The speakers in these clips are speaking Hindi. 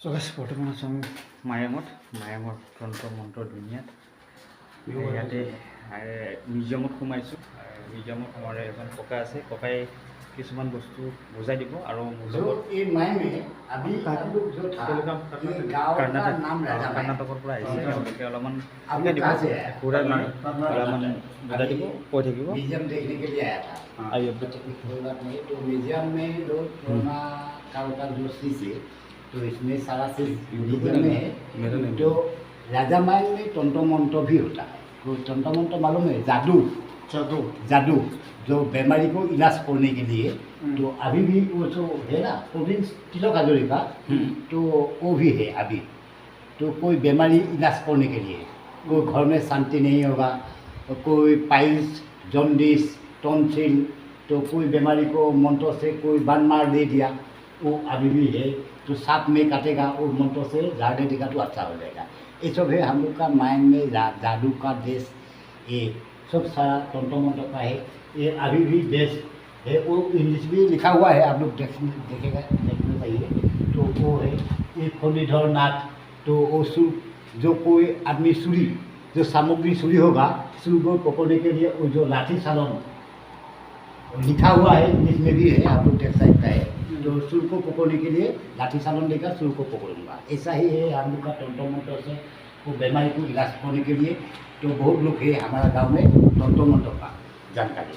চকাছ বৰ্তমান আছোঁ আমি মায়াঙত তন্ত্ৰ মন্ত্ৰৰ দুনিয়াত ইয়াতে মিউজিয়ামত সোমাইছোঁ। মিউজিয়ামত আমাৰ এজন ককা আছে, ককাই কিছুমান বস্তু বুজাই দিব আৰু কৰ্ণাটকৰ পৰা আহিছে, তেওঁলোকে অলপমান শিকাই দিব, ঘূৰাই অলপমান বুজাই দিব, কৈ থাকিব। म्यूजियम में जो पुराना काल का जो चीज़ है तो इसमें सारा चीज़ म्यूजियम में है। तो राजा मायन में तंत्र मंत्र भी होता है। तो तंत्र मंत्र मालूम है, जादू जादू जादू जो बीमारी को इलाज करने के लिए। तो अभी भी वो जो है ना प्रोविंस तिलक हाजरी का, तो वो भी है अभी। तो कोई बीमारी इलाज करने के लिए, कोई घर में शांति नहीं होगा, कोई पाइल्स, जॉन्डिस, टॉन्सिल, तो कोई बीमारी को मंत्र से कोई बान मार दे दिया, वो अभी भी है। तो सांप में काटेगा, वो मंत्र से झाड़ दे देगा तो अच्छा हो जाएगा। ये सब है हम लोग का माइंड में जादू का देश, ये सब सारा तंत्र मंत्र का है। ये अभी भी देश है, वो इंग्लिश भी लिखा हुआ है, आप लोग देखेगा देखना चाहिए। तो वो है ये फणीधर नाथ। तो वो जो कोई आदमी सूरी जो सामग्री सूरी होगा, सूर को पकड़ने के लिए वो जो लाठी सालन लिखा हुआ है, इंग्लिश में भी है, आप लोग देख सकता है। तो सुर को पकड़ने के लिए लाठी सालन लेकर सुर को पकड़ूंगा, ऐसा ही है हम लोग का तंत्र मंत्र से वो बीमारी को इलाज करने के लिए। तो बहुत लोग है हमारा गांव में तंत्र मंत्र का जानकारी।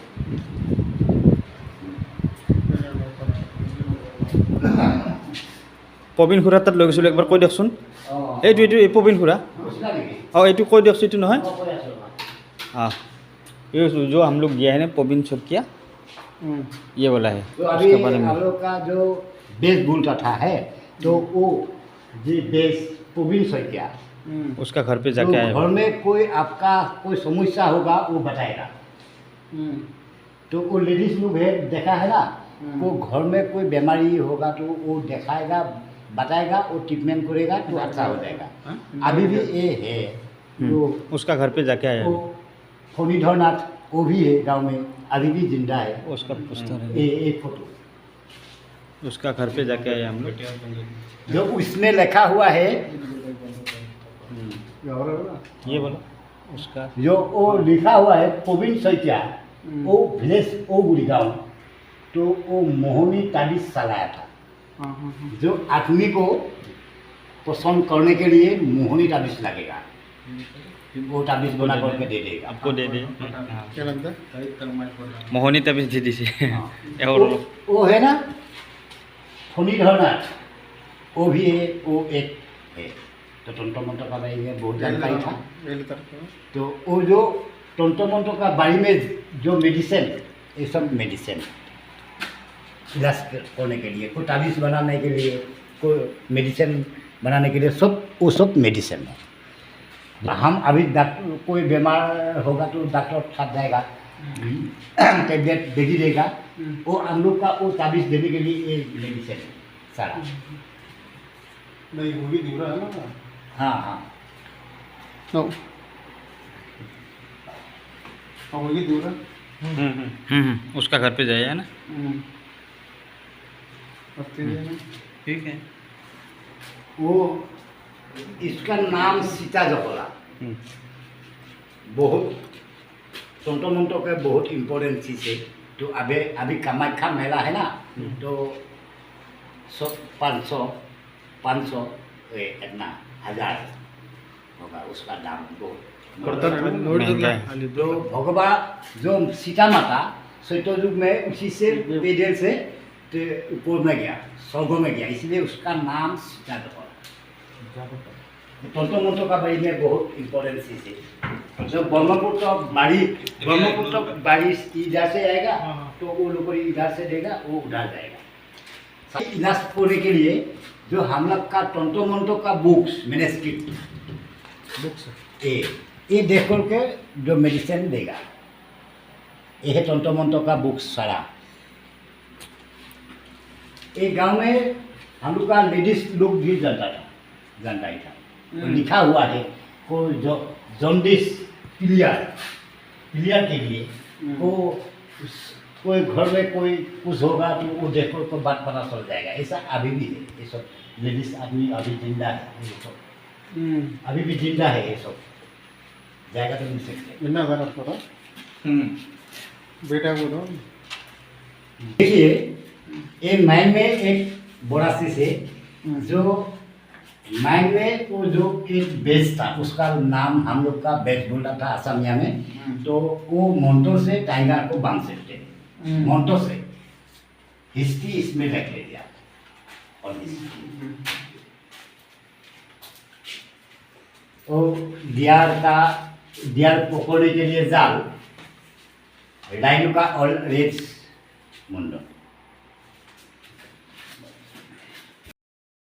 প্ৰবীণ খুৰা তাত লৈ গৈছিলোঁ, একবাৰ কৈ দিয়কচোন। এইটো এই প্ৰবীণ খুৰা, অঁ এইটো কৈ দিয়কচোন। এইটো নহয়, हाँ ये जो हम लोग गया है ना प्रवीण छटकिया, ये वाला है। तो अभी हम लोग का जो बेस बोलता था है, तो वो जी बेस प्रवीण छटकिया उसका घर पे जाके आए। घर में कोई आपका कोई समस्या होगा वो बताएगा। तो वो लेडीज लोग है, देखा है ना, वो घर में कोई बीमारी होगा तो वो दिखाएगा, बताएगा, वो ट्रीटमेंट करेगा तो अच्छा हो जाएगा। अभी भी ये है, तो उसका घर पे जाके आया। फणीधर नाथ वो भी है गांव में, अभी भी जिंदा है। उसका पुस्तक है, ये फोटो उसका घर पे जाके आए हम लोग। जो उसमें लिखा हुआ है, ये बोलो उसका जो वो लिखा हुआ है प्रवीण छटकिया, वो विलेज ओगुड़ी गाँव। तो वो मोहनी ताबीज चलाया था। जो आदमी को पसंद करने के लिए मोहनी ताबीज लगेगा, वो ताबीज बना करके दे देगा, आपको दे दे। मोहनी ताबीज दे दीजिए। वो है ना फणीधर नाथ, वो भी है, वो एक है। तो तंत्र मंत्र का बारे में बहुत जानकारी था। तो वो जो तंत्र मंत्र का बारे में जो मेडिसिन, ये सब मेडिसिन इलाज करने के लिए, कोई ताबीज बनाने के लिए, कोई मेडिसिन बनाने के लिए, सब वो सब मेडिसिन है। हम अभी डॉक्टर कोई बीमार होगा तो डॉक्टर साथ जाएगा, टेबलेट दे देगा, वो हम लोग का वो ताबीज देने के लिए ये मेडिसिन है सारा। नहीं वो भी दूर है ना। हाँ हाँ तो वो भी दूर है। उसका घर पे जाइए ना। ठीक है। वो इसका नाम सीता जपला। बहुत तंत्र मंत्र के बहुत इम्पोर्टेंट चीज़ है। तो अभी कामाख्या मेला है ना, तो 500 इतना 1000 होगा उसका दाम। बहुत तो भगवान जो सीता माता चैत्य युग में उसी से पैदल से ऊपर में गया, स्वर्ग में गया, इसलिए उसका नाम सीता जपला। तंत्र मंत्र का बारे में बहुत इम्पोर्टेंट चीज़ है। जो ब्रह्मपुत्र बारिश इधर से आएगा तो वो लोग इधर से देगा, वो उधर जाएगा। इलाज करने के लिए जो हम लोग का तंत्र मंत्र का बुक्स मैन्युस्क्रिप्ट ये देख करके जो मेडिसिन देगा, ये है तंत्र मंत्र का बुक्स सारा। ये गांव में हम लोग का लेडीज लोग भी जानता ही था। तो लिखा हुआ है कोई जो जॉन्डिस क्लियर के लिए, कोई घर में कोई कुछ होगा तो वो देखो तो बात पता चल जाएगा। ऐसा अभी भी है, ये सब लेडीज आदमी अभी जिंदा है ये सब, अभी भी जिंदा है ये सब, जाएगा तो मिल सकते हैं। इतना ज़रा थोड़ा बेटा को दो। देखिए ये माइन में एक बड़ा शीश है, जो माइन में वो जो एक बेस था उसका नाम हम लोग का बेस बोला था असमिया में, तो वो मोन्टो से टाइगर को बांध सकते हैं, मोन्टो से हिस्ट्री इसमें रख लीजिए आप। और दियार पकड़ने के लिए जाल, डाइनो का और रेड मुंडो।